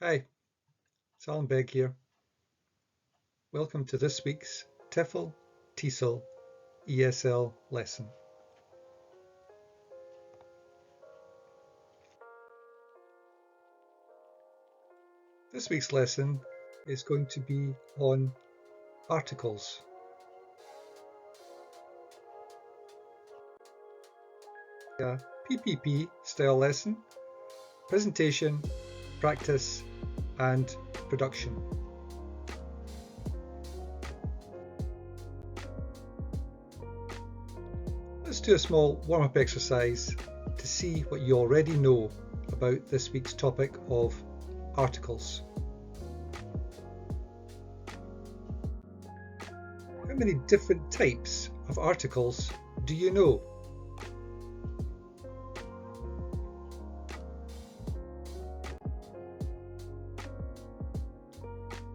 Hi, it's Alan Begg here. Welcome to this week's TEFL, TESOL, ESL lesson. This week's lesson is going to be on articles. A PPP style lesson, presentation, practice and production. Let's do a small warm-up exercise to see what you already know about this week's topic of articles. How many different types of articles do you know?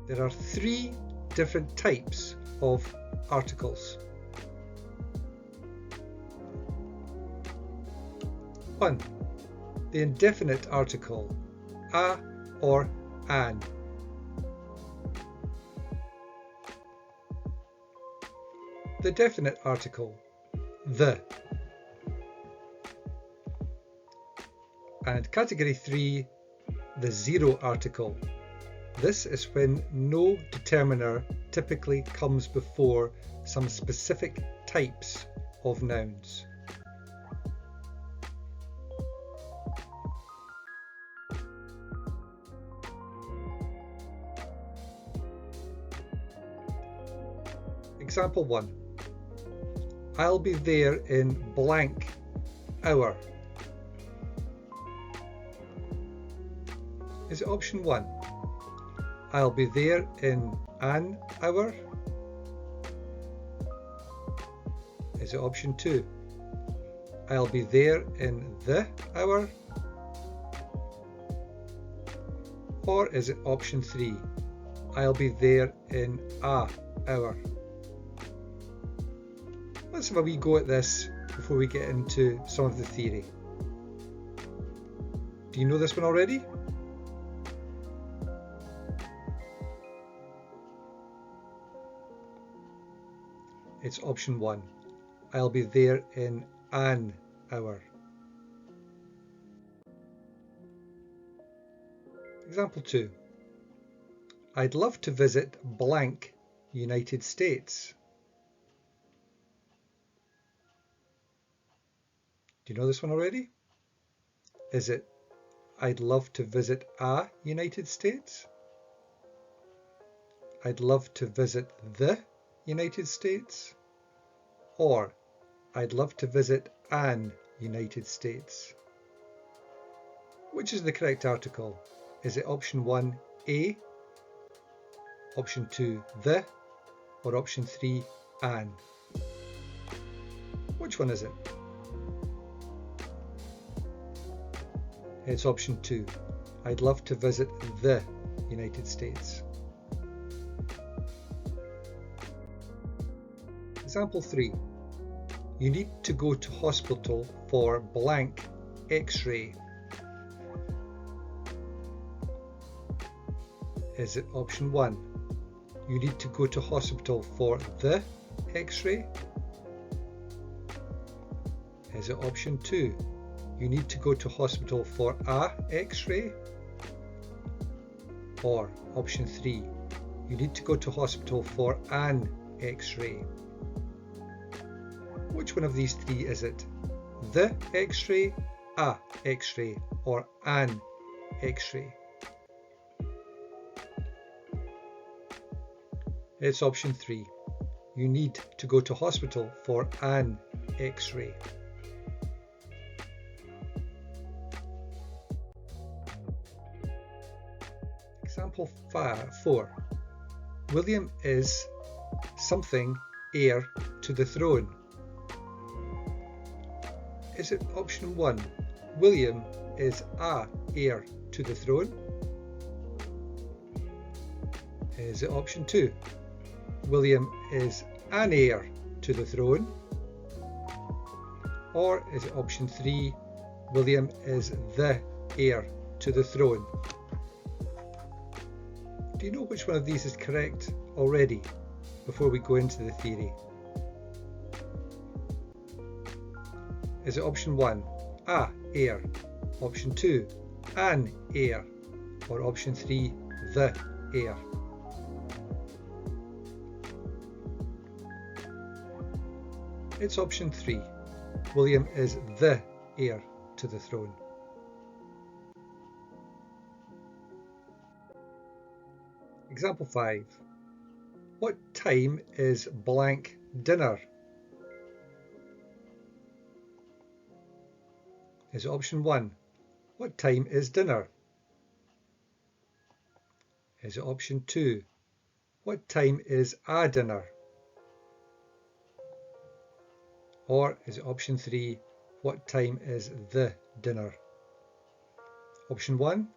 There are 3 different types of articles. 1. The indefinite article, a or an. The definite article, the. And category 3, the zero article. This is when no determiner typically comes before some specific types of nouns. Example 1. I'll be there in blank hour. Is it option 1? I'll be there in an hour? Is it option 2? I'll be there in the hour? Or is it option 3? I'll be there in a hour? Let's have a wee go at this before we get into some of the theory. Do you know this one already? It's option 1. I'll be there in an hour. Example 2. I'd love to visit blank United States. Do you know this one already? Is it I'd love to visit a United States? I'd love to visit the United States? Or I'd love to visit an United States? Which is the correct article? Is it option 1, a, option 2, the, or option 3, an? Which one is it? It's option 2. I'd love to visit the United States. Example 3. You need to go to hospital for blank X-ray. Is it option 1? You need to go to hospital for the X-ray? Is it option 2? You need to go to hospital for a X-ray? Or option 3? You need to go to hospital for an X-ray? Which one of these 3 is it? The X-ray, a X-ray, or an X-ray? It's option 3. You need to go to hospital for an X-ray. Example 4. William is something heir to the throne. Is it option 1? William is a heir to the throne? Is it option 2? William is an heir to the throne? Or is it option 3? William is the heir to the throne? Do you know which one of these is correct already before we go into the theory? Is it option 1, a air, option 2, an air, or option 3, the air? It's option 3. William is the heir to the throne. Example 5. What time is blank dinner? Is it option 1? What time is dinner? Is it option 2? What time is a dinner? Or is it option 3? What time is the dinner? Option 1?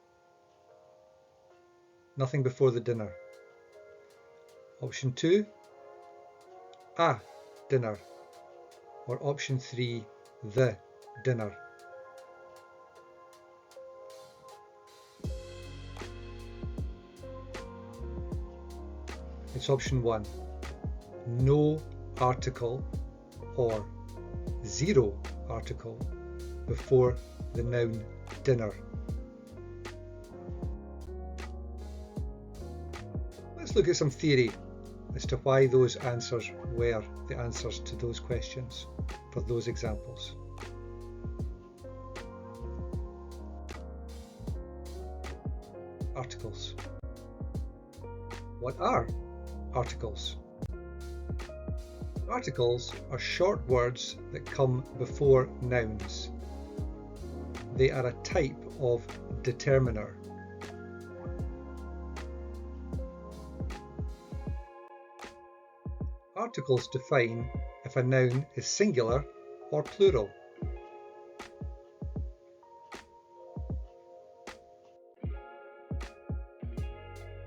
Nothing before the dinner. Option 2? A dinner. Or option 3? The dinner. It's option 1. No article or zero article before the noun dinner. Let's look at some theory as to why those answers were the answers to those questions for those examples. Articles. What are articles? Articles are short words that come before nouns. They are a type of determiner. Articles define if a noun is singular or plural.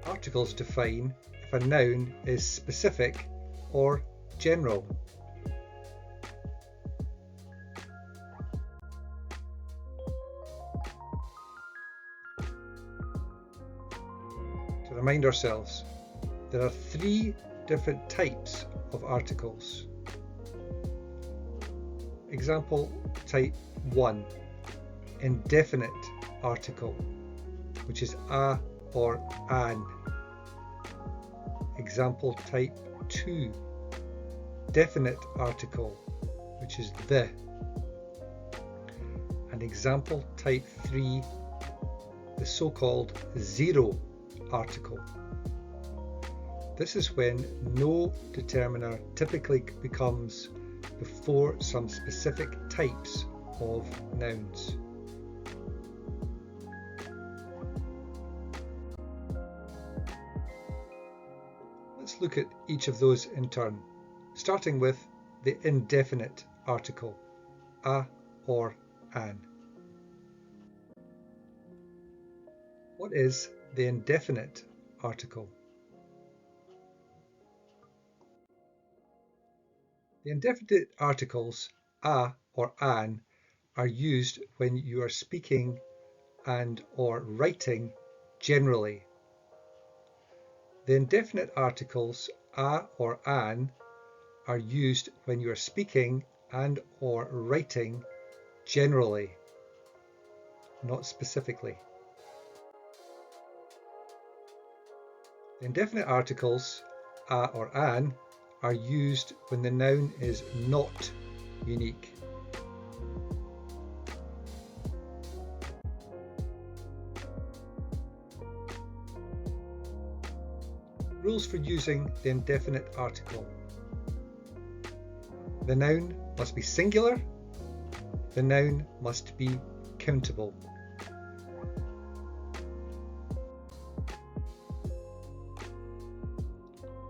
Articles define if a noun is specific or general. To remind ourselves, there are 3 different types of articles. Example type 1, indefinite article, which is a or an. Example type 2, definite article, which is the. And example type 3, the so-called zero article. This is when no determiner typically becomes before some specific types of nouns. Let's look at each of those in turn, starting with the indefinite article, a or an. What is the indefinite article? The indefinite articles a or an are used when you are speaking and or writing generally. The indefinite articles a or an are used when you are speaking and or writing generally, not specifically. The indefinite articles a or an are used when the noun is not unique. Rules for using the indefinite article. The noun must be singular. The noun must be countable.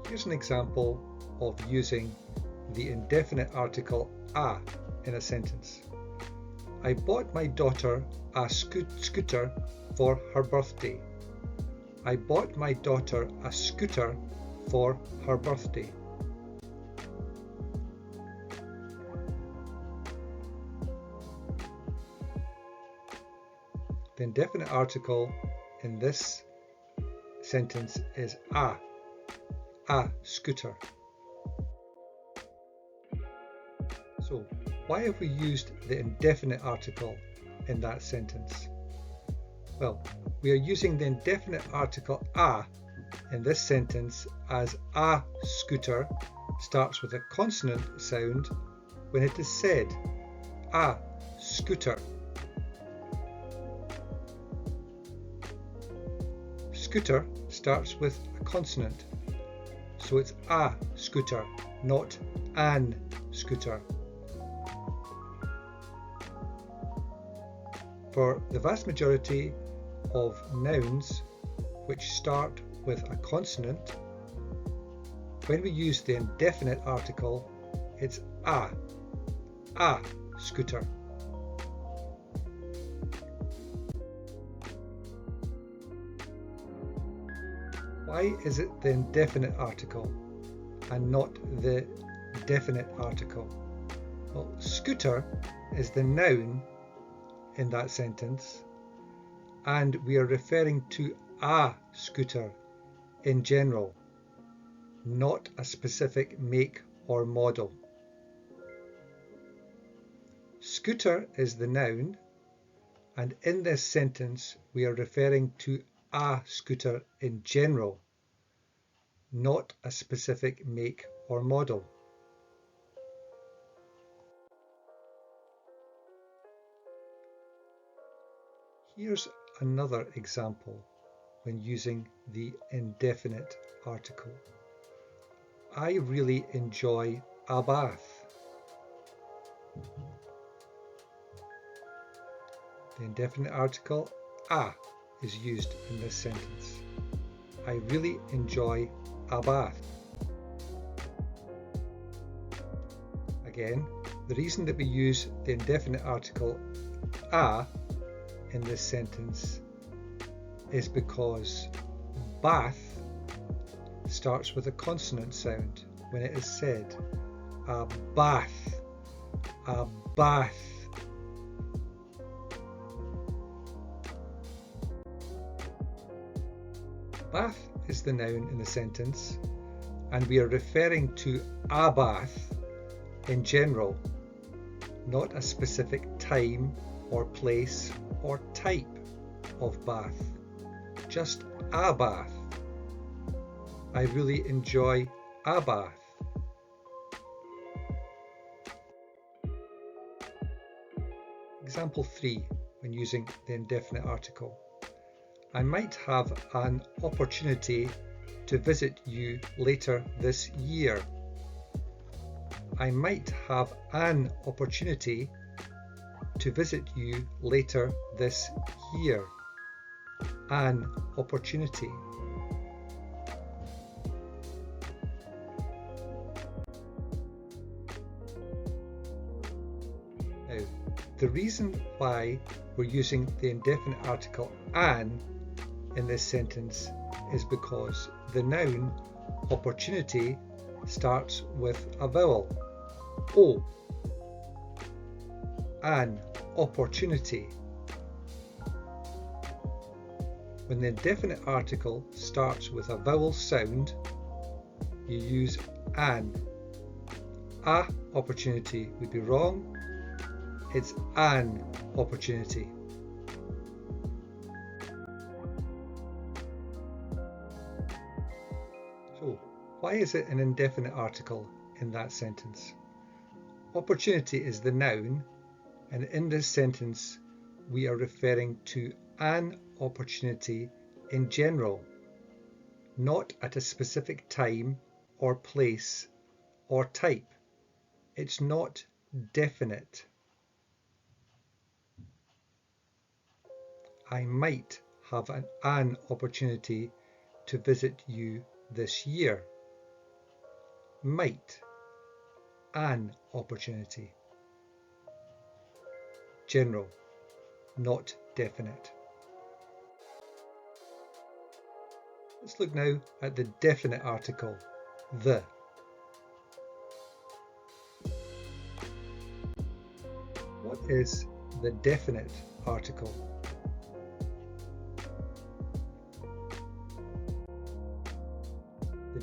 Here's an example of using the indefinite article a in a sentence. I bought my daughter a scooter for her birthday. I bought my daughter a scooter for her birthday. The indefinite article in this sentence is a scooter. So why have we used the indefinite article in that sentence? Well, we are using the indefinite article a in this sentence as a scooter starts with a consonant sound when it is said. A scooter. Scooter starts with a consonant, so it's a scooter, not an scooter. For the vast majority of nouns which start with a consonant, when we use the indefinite article, it's a scooter. Why is it the indefinite article and not the definite article? Well, scooter is the noun in that sentence, and we are referring to a scooter in general, not a specific make or model. Scooter is the noun, and in this sentence we are referring to a scooter in general, not a specific make or model. Here's another example when using the indefinite article. I really enjoy a bath. The indefinite article a is used in this sentence. I really enjoy a bath. Again, the reason that we use the indefinite article a in this sentence is because bath starts with a consonant sound when it is said. A bath, a bath. Bath is the noun in the sentence, and we are referring to a bath in general, not a specific time or place or type of bath, just a bath. I really enjoy a bath. Example 3, when using the indefinite article. I might have an opportunity to visit you later this year. I might have an opportunity to visit you later this year. An opportunity. Now, the reason why we're using the indefinite article an in this sentence is because the noun opportunity starts with a vowel, O. An opportunity. When the indefinite article starts with a vowel sound, you use an. A opportunity would be wrong. It's an opportunity. So, why is it an indefinite article in that sentence? Opportunity is the noun, and in this sentence we are referring to an opportunity in general, not at a specific time or place or type. It's not definite. I might have an opportunity to visit you this year. Might. An opportunity. General, not definite. Let's look now at the definite article, the. What is the definite article?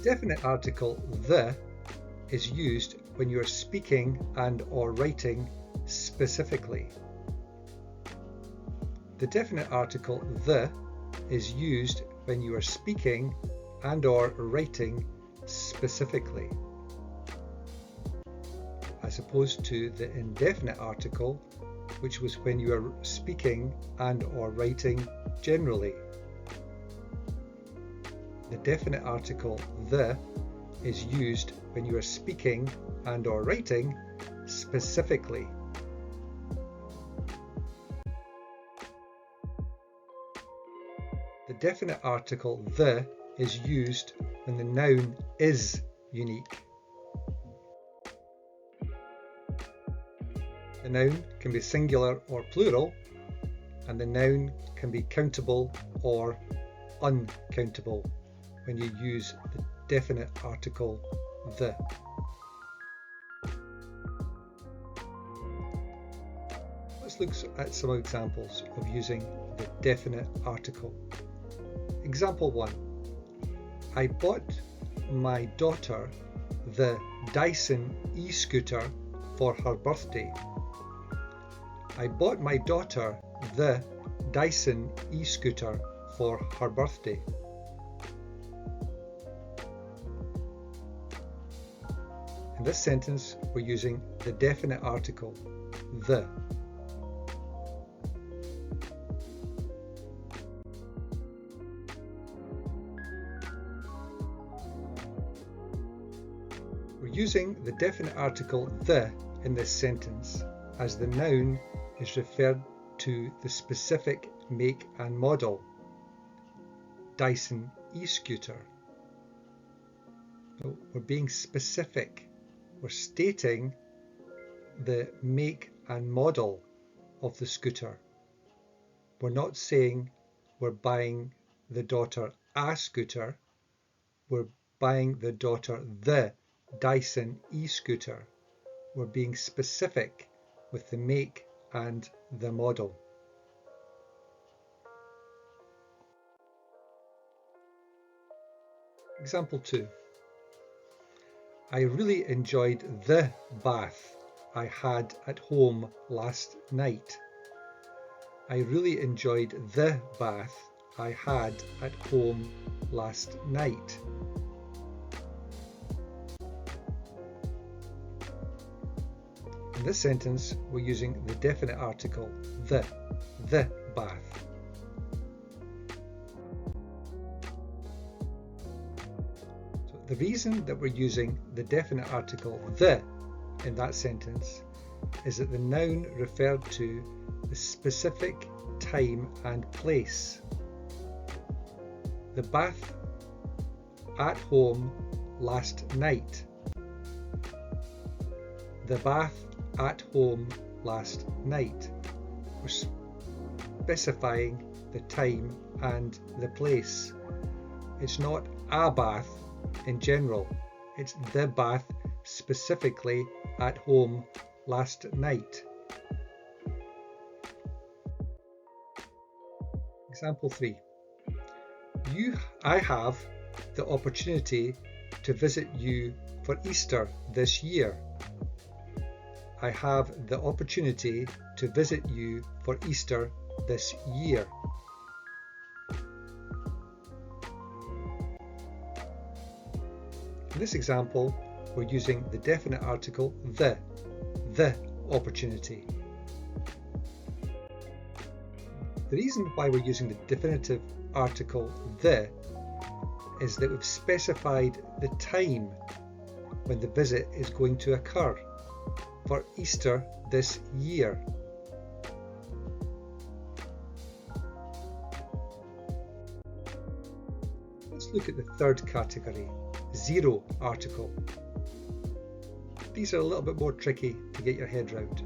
Definite article the is used when you are speaking and or writing specifically. The definite article the is used when you are speaking and or writing specifically, as opposed to the indefinite article, which was when you are speaking and or writing generally. The definite article the is used when you are speaking and or writing specifically. The definite article the is used when the noun is unique. The noun can be singular or plural, and the noun can be countable or uncountable when you use the definite article the. Let's look at some examples of using the definite article. Example 1. I bought my daughter the Dyson e-scooter for her birthday. I bought my daughter the Dyson e-scooter for her birthday. In this sentence, we're using the definite article the. We're using the definite article the in this sentence as the noun is referred to the specific make and model, Dyson e-scooter. So we're being specific. We're stating the make and model of the scooter. We're not saying we're buying the daughter a scooter. We're buying the daughter the Dyson e-scooter. We're being specific with the make and the model. Example 2. I really enjoyed the bath I had at home last night. I really enjoyed the bath I had at home last night. In this sentence, we're using the definite article the bath. So the reason that we're using the definite article the in that sentence is that the noun referred to the specific time and place. The bath at home last night. The bath at home last night. We're specifying the time and the place. It's not a bath in general, it's the bath specifically at home last night. Example 3. I have the opportunity to visit you for Easter this year. I have the opportunity to visit you for Easter this year. In this example, we're using the definite article the opportunity. The reason why we're using the definitive article the is that we've specified the time when the visit is going to occur for Easter this year. Let's look at the third category, zero article. These are a little bit more tricky to get your head round.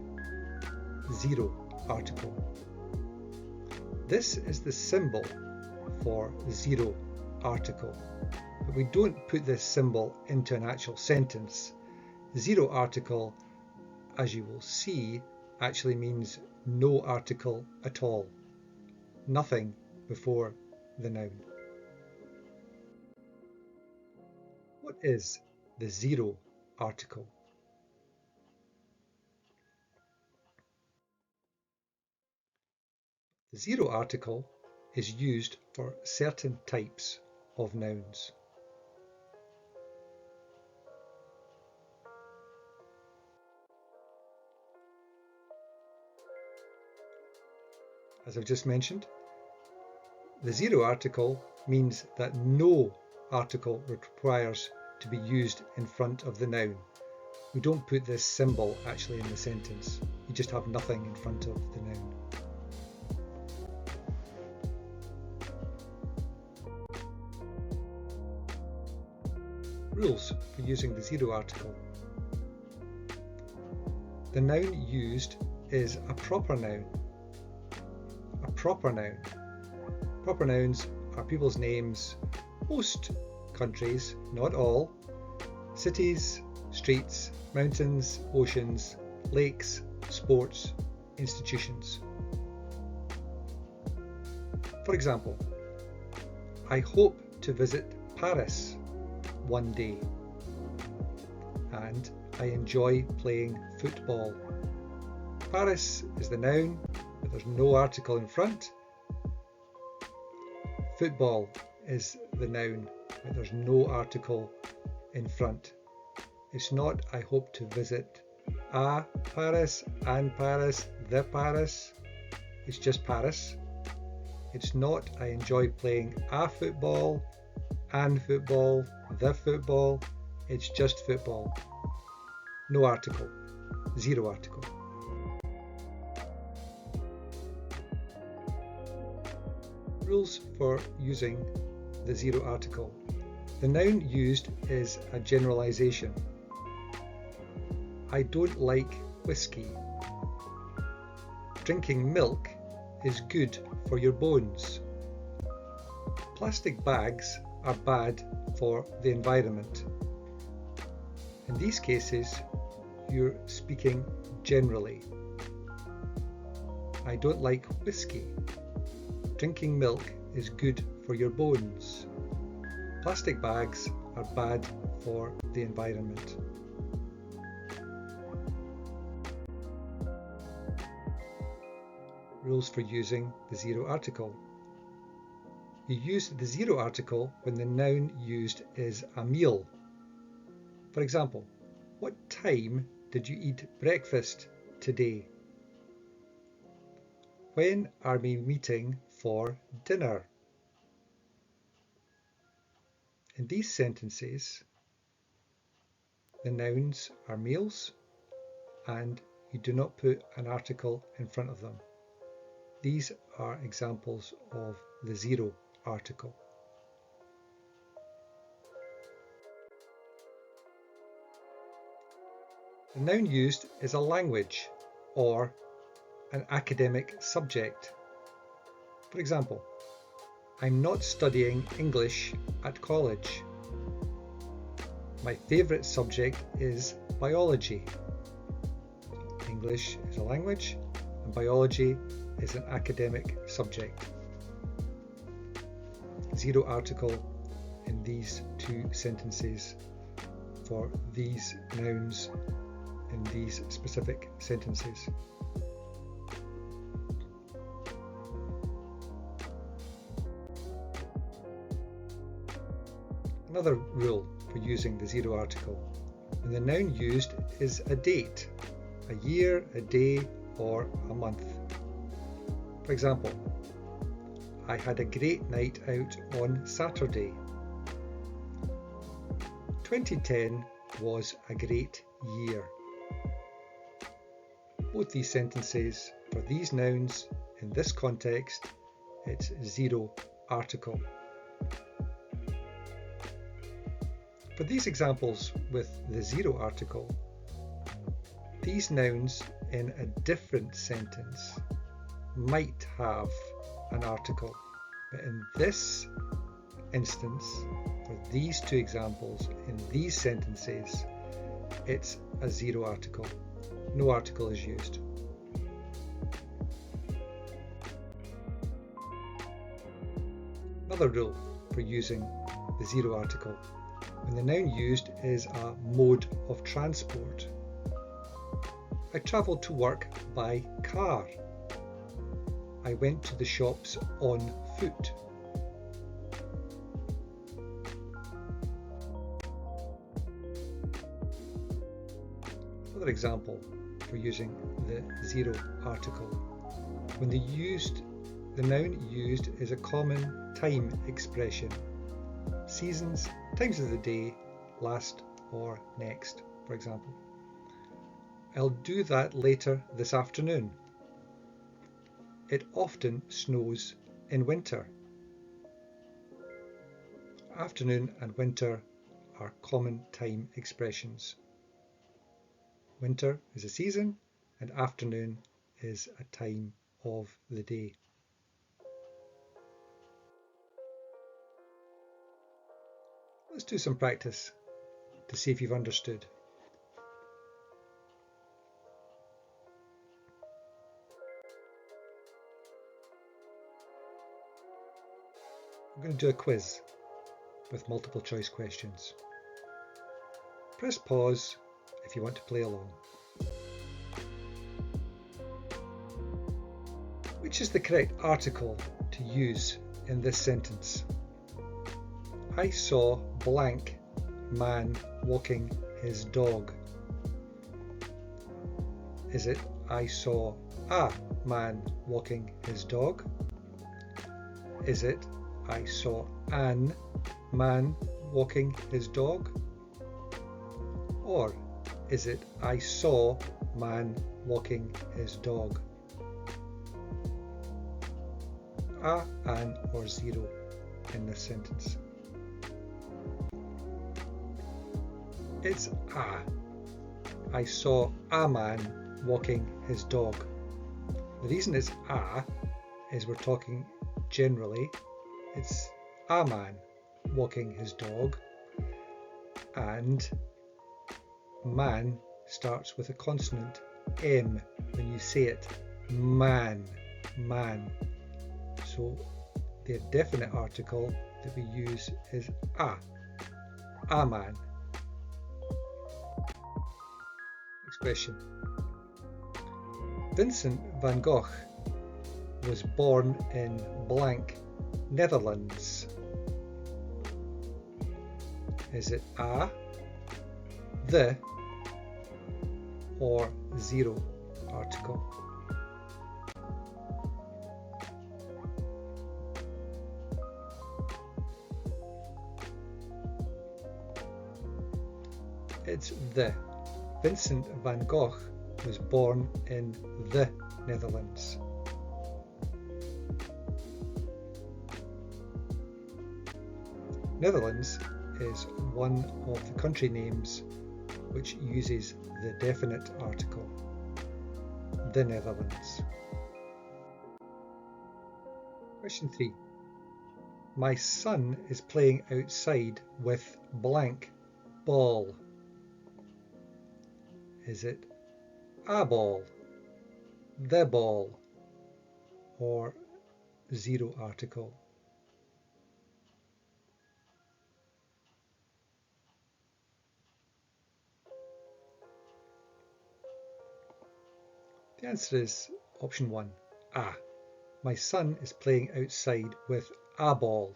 Zero article. This is the symbol for zero article, but we don't put this symbol into an actual sentence. Zero article, as you will see, actually means no article at all. Nothing before the noun. What is the zero article? The zero article is used for certain types of nouns. As I've just mentioned, the zero article means that no article requires to be used in front of the noun. We don't put this symbol actually in the sentence. You just have nothing in front of the noun. Rules for using the zero article. The noun used is a proper noun. A proper noun. Proper nouns are people's names, most countries, not all, cities, streets, mountains, oceans, lakes, sports, institutions. For example, I hope to visit Paris one day, and I enjoy playing football. Paris is the noun, but there's no article in front. Football is the noun, but there's no article in front. It's not I hope to visit a Paris, an Paris, the Paris. It's just Paris. It's not I enjoy playing a football, an football, the football. It's just football. No article. Zero article. Rules for using the zero article. The noun used is a generalization. I don't like whiskey. Drinking milk is good for your bones. Plastic bags are bad for the environment. In these cases, you're speaking generally. I don't like whiskey. Drinking milk is good for your bones. Plastic bags are bad for the environment. Rules for using the zero article. You use the zero article when the noun used is a meal. For example, what time did you eat breakfast today? When are we meeting for dinner? In these sentences, the nouns are meals and you do not put an article in front of them. These are examples of the zero article. The noun used is a language or an academic subject. For example, I'm not studying English at college. My favourite subject is biology. English is a language and biology is an academic subject. Zero article in these two sentences for these nouns in these specific sentences. Another rule for using the zero article. When the noun used is a date, a year, a day, or a month. For example, I had a great night out on Saturday. 2010 was a great year. Both these sentences, for these nouns, in this context, it's zero article. For these examples with the zero article, these nouns in a different sentence might have an article, but in this instance, for these two examples in these sentences, it's a zero article. No article is used. Another rule for using the zero article. when the noun used is a mode of transport. I travelled to work by car. I went to the shops on foot. Another example for using the zero article. When the noun used is a common time expression. Seasons, times of the day, last or next, for example. I'll do that later this afternoon. It often snows in winter. Afternoon and winter are common time expressions. Winter is a season and afternoon is a time of the day. Let's do some practice to see if you've understood. I'm going to do a quiz with multiple choice questions. Press pause if you want to play along. Which is the correct article to use in this sentence? I saw blank man walking his dog. Is it I saw a man walking his dog? Is it I saw an man walking his dog? Or is it I saw man walking his dog? A, an or zero in this sentence. It's a. I saw a man walking his dog. The reason it's a is we're talking generally. It's a man walking his dog, and man starts with a consonant M when you say it. Man, man. So the definite article that we use is a man. Next question. Vincent van Gogh was born in blank, Netherlands. Is it a, the, or zero article? It's the. Vincent van Gogh was born in the Netherlands. Netherlands is one of the country names which uses the definite article, the Netherlands. Question 3. My son is playing outside with blank ball. Is it a ball, the ball, or zero article? The answer is option 1, a. My son is playing outside with a ball.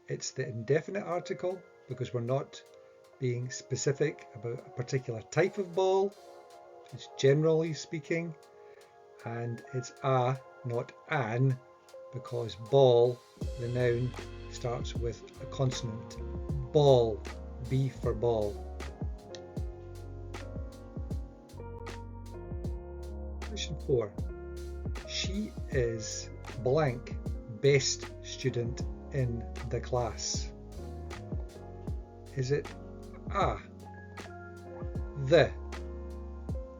It's the indefinite article because we're not being specific about a particular type of ball. It's generally speaking, and it's a, not an, because ball, the noun, starts with a consonant. Ball, B for ball. Question 4. She is blank best student in the class. Is it a, the,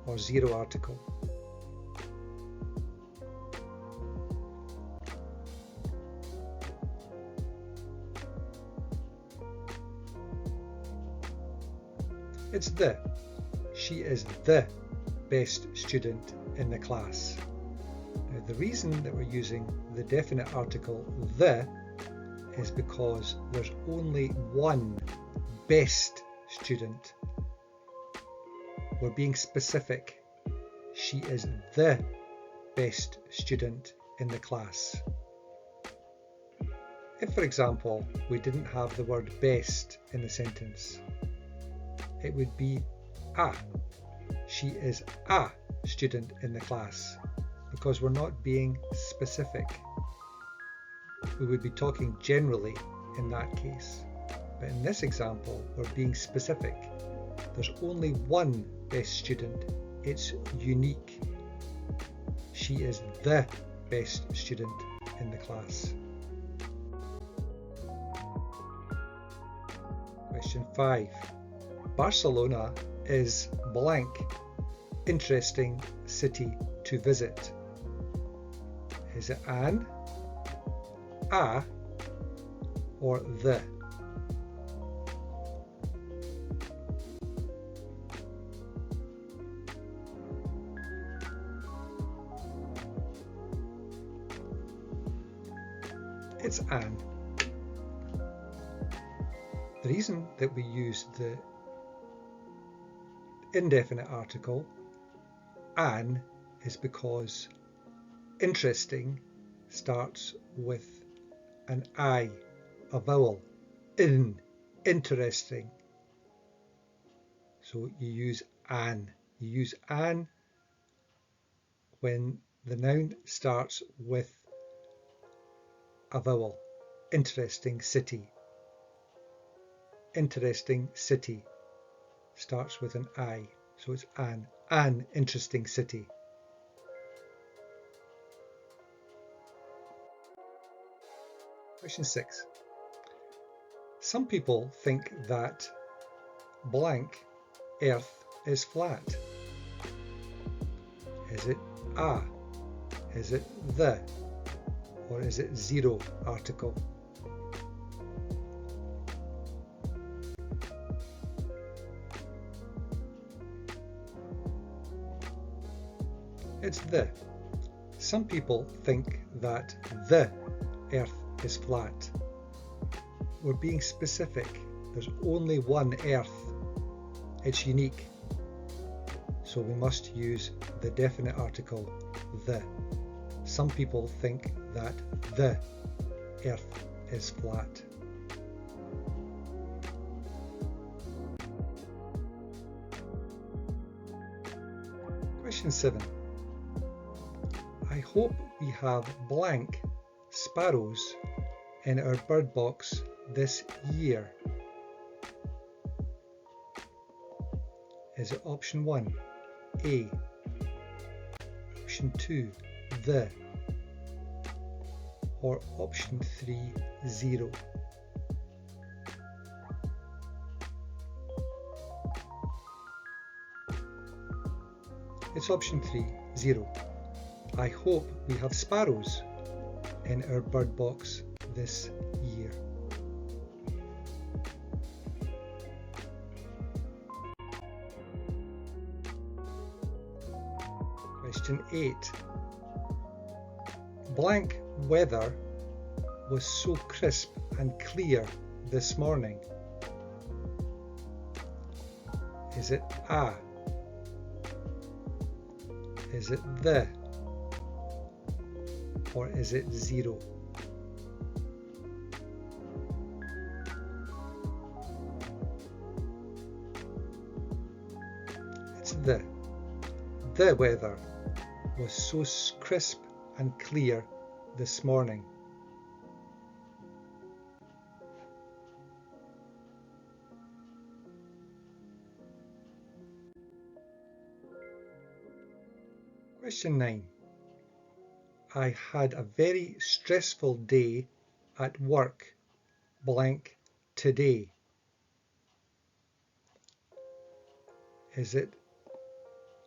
or zero article? It's the. She is the best student in the class. Now, the reason that we're using the definite article the is because there's only one best student. We're being specific. She is the best student in the class. If, for example, we didn't have the word best in the sentence, it would be a. She is a student in the class, because we're not being specific. We would be talking generally in that case. But in this example, we're being specific. There's only one best student. It's unique. She is the best student in the class. Question 5. Barcelona is blank interesting city to visit. Is it an, a, or the? It's an. The reason that we use the indefinite article an is because interesting starts with an I, a vowel, interesting. So you use an. You use an when the noun starts with a vowel. Interesting city. Interesting city starts with an I, so it's an interesting city. Question 6. Some people think that blank earth is flat. Is it a? Is it the? Or is it zero article? It's the. Some people think that the earth is flat. We're being specific. There's only one earth. It's unique. So we must use the definite article the. Some people think that the earth is flat. Question 7. I hope we have blank sparrows in our bird box this year. Is it option 1, A, option 2, the, or option 3, 0? It's option 3, 0. I hope we have sparrows in our bird box this year. Question 8. Blank weather was so crisp and clear this morning. Is it a? Is it the? Or is it 0? It's the. The weather was so crisp and clear this morning. Question 9. I had a very stressful day at work, blank, today. Is it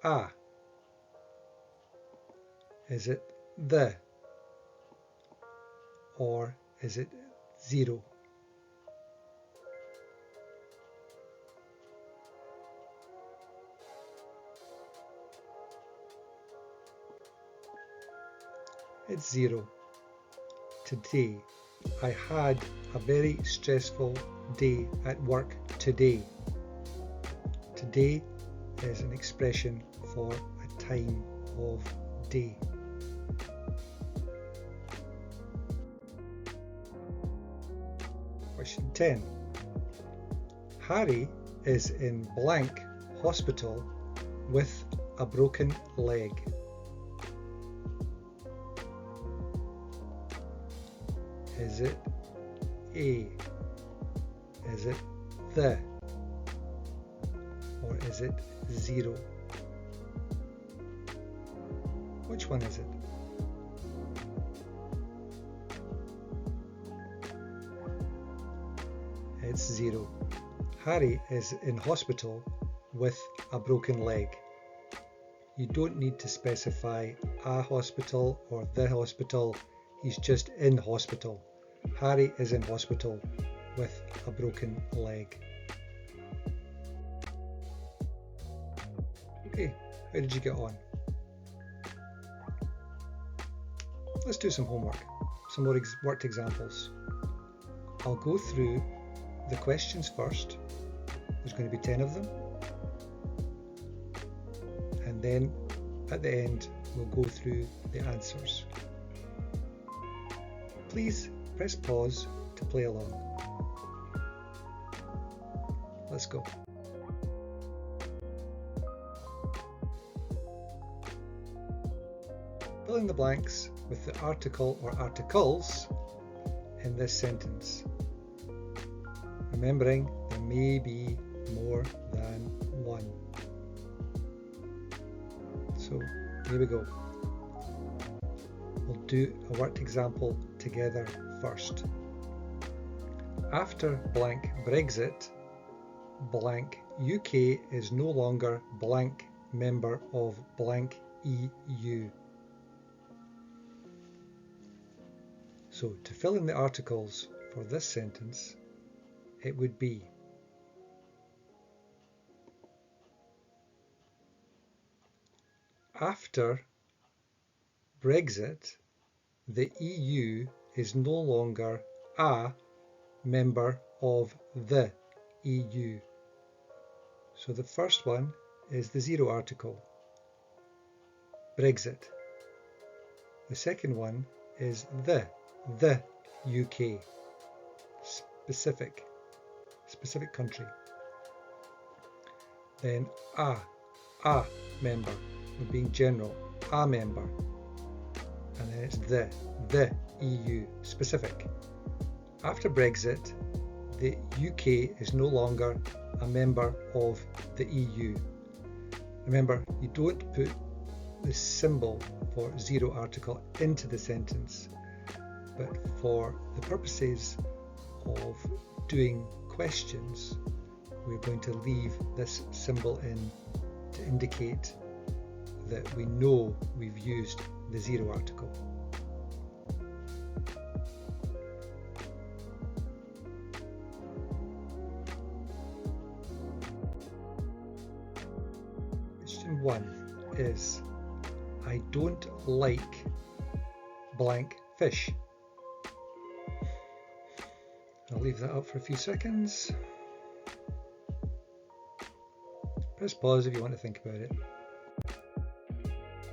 a? Is it the? Or is it 0? It's 0. Today. I had a very stressful day at work today. Today is an expression for a time of day. Question 10. Harry is in blank hospital with a broken leg. Is it A? Is it the? Or is it 0? Which one is it? It's 0. Harry is in hospital with a broken leg. You don't need to specify a hospital or the hospital. He's just in hospital. Harry is in hospital with a broken leg. Okay, how did you get on? Let's do some homework, some more worked examples. I'll go through the questions first. There's going to be 10 of them. And then at the end, we'll go through the answers. Please press pause to play along. Let's go. Fill in the blanks with the article or articles in this sentence. Remembering there may be more than one. So here we go. We'll do a worked example together first. After blank Brexit, blank UK is no longer blank member of blank EU. So to fill in the articles for this sentence, it would be after Brexit, the EU is no longer a member of the EU. So the first one is the 0 article, Brexit. The second one is the UK, specific country. Then a member, we're being general, a member. And then it's the EU, specific. After Brexit, the UK is no longer a member of the EU. Remember, you don't put the symbol for 0 article into the sentence, but for the purposes of doing questions, we're going to leave this symbol in to indicate that we know we've used the 0 article. Question 1 is, I don't like blank fish. I'll leave that up for a few seconds. Press pause if you want to think about it.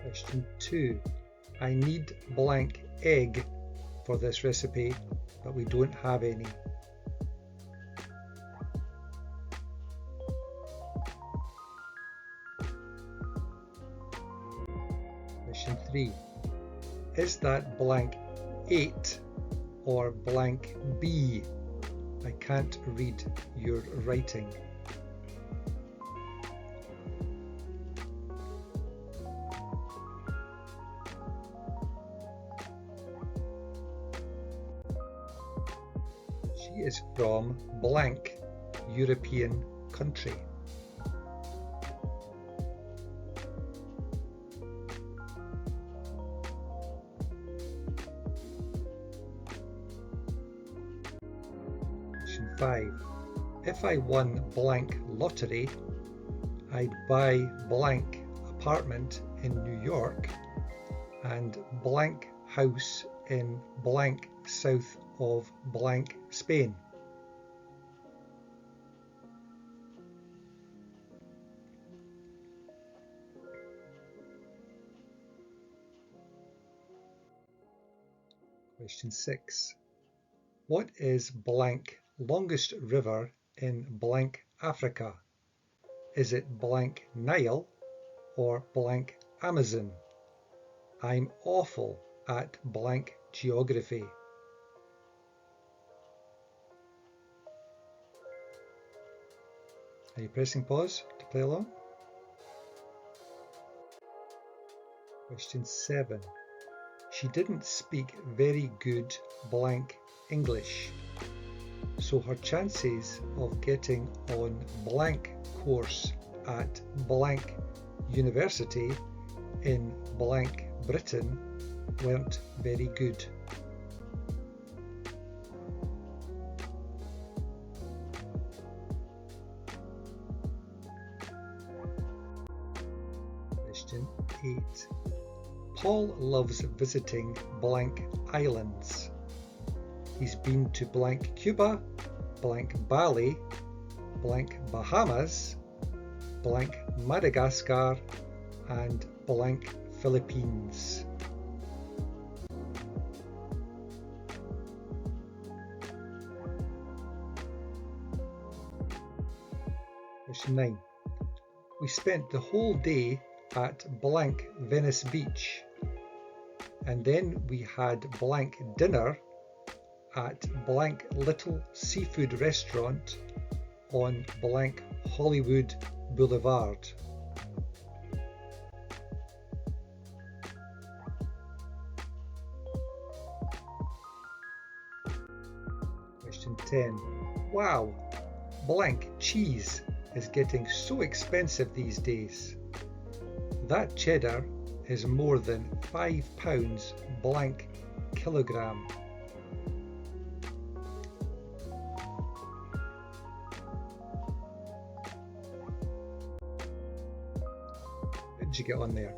Question 2. I need blank egg for this recipe, but we don't have any. Question 3. Is that blank 8 or blank B? I can't read your writing. She is from blank European country. Question 5. If I won blank lottery, I'd buy blank apartment in New York and blank house in blank South of blank Spain? Question 6. What is blank longest river in blank Africa? Is it blank Nile or blank Amazon? I'm awful at blank geography. Are you pressing pause to play along? Question 7. She didn't speak very good blank English, so her chances of getting on blank course at blank university in blank Britain weren't very good. Question 8. Paul loves visiting blank islands. He's been to blank Cuba, blank Bali, blank Bahamas, blank Madagascar, and blank Philippines. Question 9. We spent the whole day at blank Venice Beach, and then we had blank dinner at blank little seafood restaurant on blank Hollywood Boulevard. Question 10. Wow, blank cheese is getting so expensive these days. That cheddar is more than £5 blank kilogram. How did you get on there?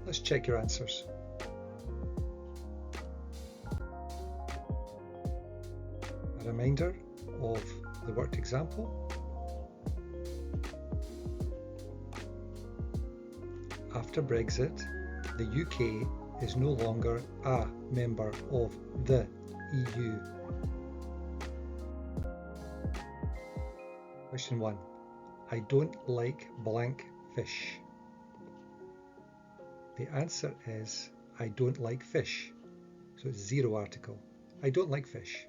Let's check your answers. A reminder of the worked example. After Brexit, the UK is no longer a member of the EU. Question 1. I don't like blank fish. The answer is I don't like fish. So it's zero article. I don't like fish.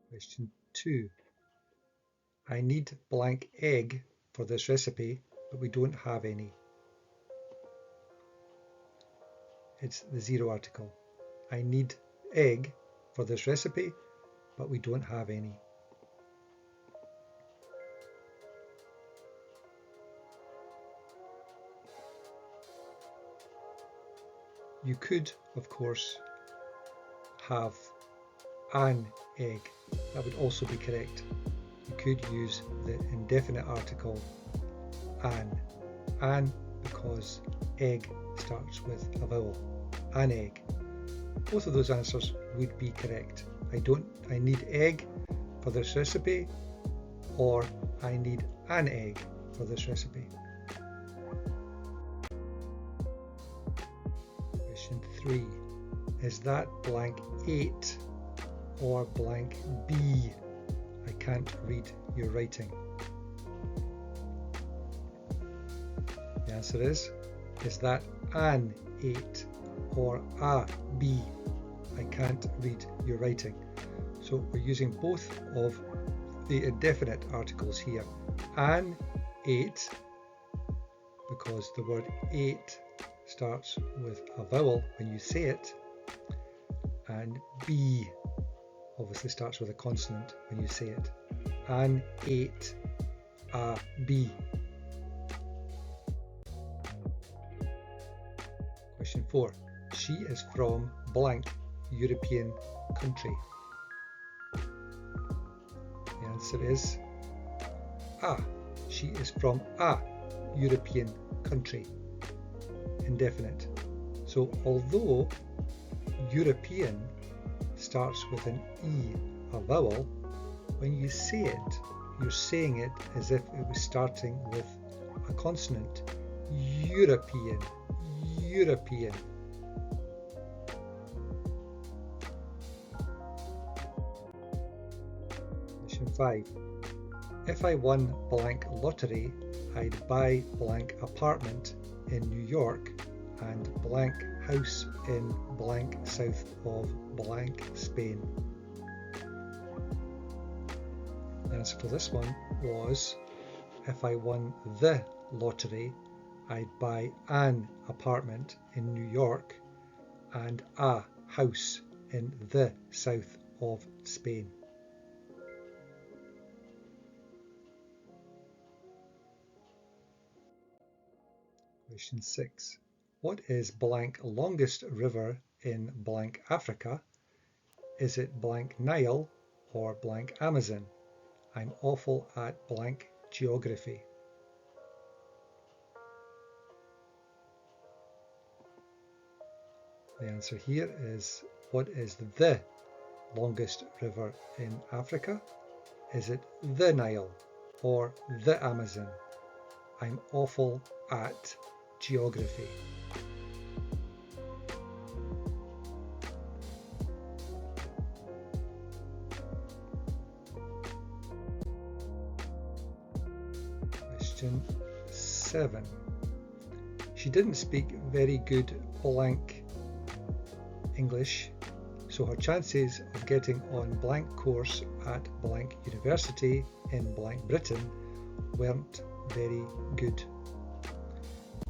Question 2. I need blank egg for this recipe, but we don't have any. It's the zero article. I need egg for this recipe, but we don't have any. You could, of course, have an egg. That would also be correct. You could use the indefinite article an because egg starts with a vowel. An egg. Both of those answers would be correct. I need egg for this recipe, or I need an egg for this recipe. Question 3. Is that blank 8 or blank B? I can't read your writing. The answer is that an 8 or a B? I can't read your writing. So we're using both of the indefinite articles here. An 8, because the word 8 starts with a vowel when you say it, and B obviously starts with a consonant when you say it. An 8, a B. Question 4. She is from blank European country. The answer is A. She is from a European country. indefinite. So although European starts with an E, a vowel, when you say it, you're saying it as if it was starting with a consonant. European, European. Question 5. If I won blank lottery, I'd buy blank apartment in New York and blank house in blank south of blank Spain. The answer for this one was, if I won the lottery, I'd buy an apartment in New York and a house in the south of Spain. Question 6. What is blank longest river in blank Africa? Is it blank Nile or blank Amazon? I'm awful at blank geography. The answer here is, what is the longest river in Africa? Is it the Nile or the Amazon? I'm awful at geography. Question 7. She didn't speak very good blank English, so her chances of getting on blank course at blank university in blank Britain weren't very good.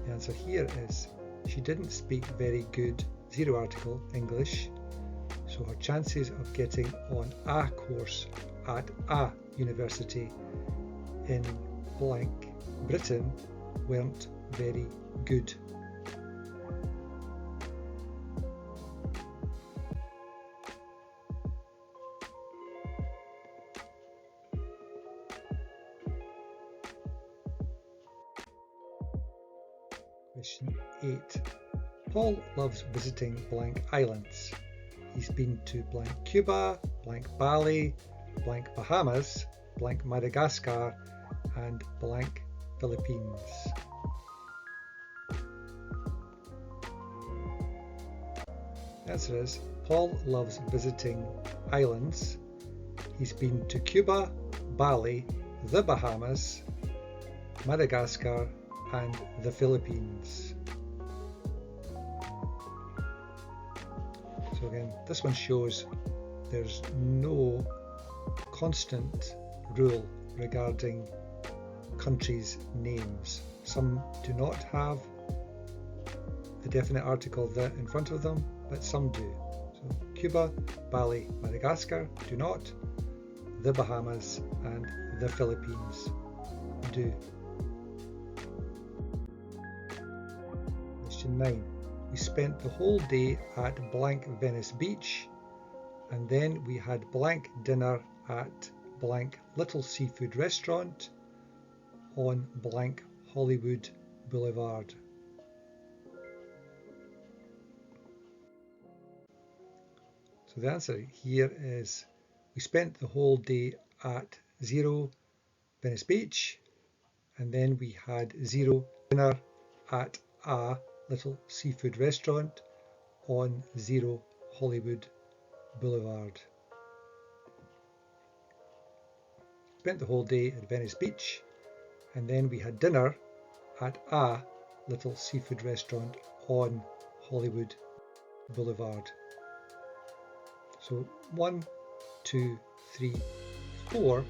The answer here is, she didn't speak very good, zero article, English, so her chances of getting on a course at a university in blank Britain weren't very good. Question 8. Paul loves visiting blank islands. He's been to blank Cuba, blank Bali, blank Bahamas, blank Madagascar, and blank Philippines. The answer is, Paul loves visiting islands. He's been to Cuba, Bali, the Bahamas, Madagascar, and the Philippines. So again, this one shows there's no constant rule regarding countries' names. Some do not have the definite article the in front of them, but some do. So Cuba, Bali, Madagascar do not. The Bahamas and the Philippines do. Question 9. We spent the whole day at blank Venice Beach, and then we had blank dinner at blank Little Seafood Restaurant on blank Hollywood Boulevard. So the answer here is, we spent the whole day at 0 Venice Beach, and then we had 0 dinner at a Little Seafood Restaurant on 0 Hollywood Boulevard. Spent the whole day at Venice Beach, and then we had dinner at a Little Seafood Restaurant on Hollywood Boulevard. So 1, 2, 3, 4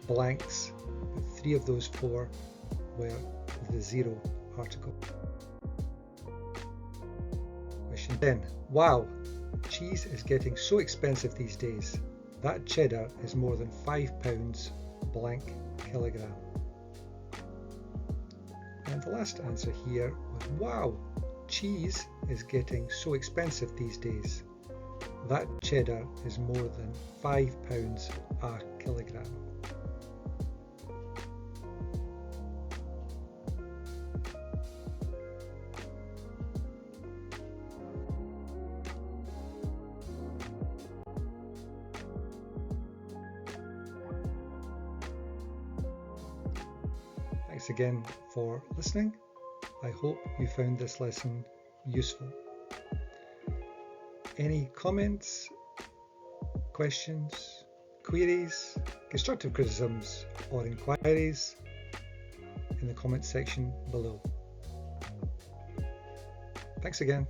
blanks, but 3 of those 4 were the 0 article. Question 10. Wow, cheese is getting so expensive these days. That cheddar is more than £5 blank kilogram. And the last answer here was, wow, cheese is getting so expensive these days. That cheddar is more than £5 a kilogram. Thanks again for listening. I hope you found this lesson useful. Any comments, questions, queries, constructive criticisms or inquiries in the comments section below. Thanks again.